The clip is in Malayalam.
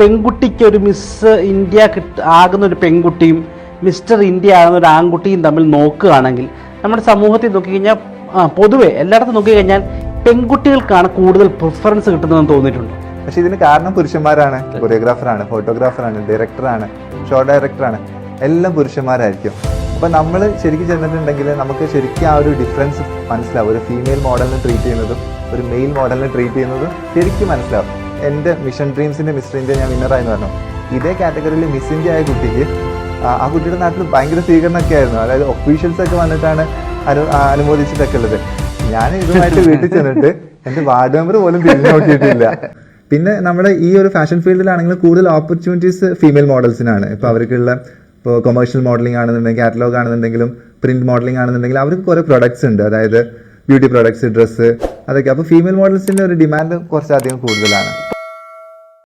പെൺകുട്ടിക്ക് ഒരു മിസ് ഇന്ത്യ ആകുന്ന ഒരു പെൺകുട്ടിയും മിസ്റ്റർ ഇന്ത്യ ആകുന്ന ഒരു ആൺകുട്ടിയും തമ്മിൽ നോക്കുകയാണെങ്കിൽ നമ്മുടെ സമൂഹത്തിൽ നോക്കിക്കഴിഞ്ഞാൽ പൊതുവെ എല്ലായിടത്തും നോക്കിക്കഴിഞ്ഞാൽ പെൺകുട്ടികൾക്കാണ് കൂടുതൽ പ്രിഫറൻസ് കിട്ടുന്നതെന്ന് തോന്നിയിട്ടുണ്ട്. പക്ഷെ ഇതിന് കാരണം പുരുഷന്മാരാണ്. കൊറിയോഗ്രാഫറാണ്, ഫോട്ടോഗ്രാഫറാണ്, ഡയറക്ടറാണ്, ഷോ ഡയറക്ടറാണ്, എല്ലാം പുരുഷന്മാരായിരിക്കും. അപ്പം നമ്മൾ ശരിക്കും ചെന്നിട്ടുണ്ടെങ്കിൽ നമുക്ക് ശരിക്കും ആ ഒരു ഡിഫറൻസ് മനസ്സിലാവും. ഒരു ഫീമെയിൽ മോഡലിനെ ട്രീറ്റ് ചെയ്യുന്നതും ഒരു മെയിൽ മോഡലിനെ ട്രീറ്റ് ചെയ്യുന്നതും ശരിക്കും മനസ്സിലാവും. എൻ്റെ മിഷൻ ഡ്രീംസിൻ്റെ മിസ്റ്റർ ഇന്ത്യ ഞാൻ വിന്നറായെന്ന് പറഞ്ഞു. ഇതേ കാറ്റഗറിയിൽ മിസ് ഇന്ത്യ ആയ കുട്ടിക്ക് ആ കുട്ടിയുടെ നാട്ടിൽ ഭയങ്കര സ്വീകരണമൊക്കെ ആയിരുന്നു. അതായത് ഒഫീഷ്യൽസ് ഒക്കെ വന്നിട്ടാണ് അനുമോദിച്ചിട്ടൊക്കെ ഉള്ളത്. ഞാൻ ഇതുമായിട്ട് വീട്ടിൽ ചെന്നിട്ട് എൻ്റെ വാർഡ് മെമ്പർ പോലും തിരിഞ്ഞു നോക്കിയിട്ടില്ല. പിന്നെ നമ്മുടെ ഈ ഒരു ഫാഷൻ ഫീൽഡിലാണെങ്കിൽ കൂടുതൽ ഓപ്പർച്യൂണിറ്റീസ് ഫീമെയിൽ മോഡൽസിനാണ്. ഇപ്പോൾ അവർക്കുള്ള ഇപ്പോൾ കൊമേഴ്ഷ്യൽ മോഡലിംഗ് ആണെന്നുണ്ടെങ്കിൽ, കാറ്റലോഗ് ആണെന്നുണ്ടെങ്കിലും, പ്രിന്റ് മോഡലിംഗ് ആണെന്നുണ്ടെങ്കിൽ അവർക്ക് കുറേ പ്രൊഡക്ട്സ് ഉണ്ട്. അതായത് ബ്യൂട്ടി പ്രൊഡക്ട്സ്, ഡ്രസ്സ്, അതൊക്കെ. അപ്പോൾ ഫീമെയിൽ മോഡൽസിൻ്റെ ഒരു ഡിമാൻഡ് കുറച്ചധികം കൂടുതലാണ്.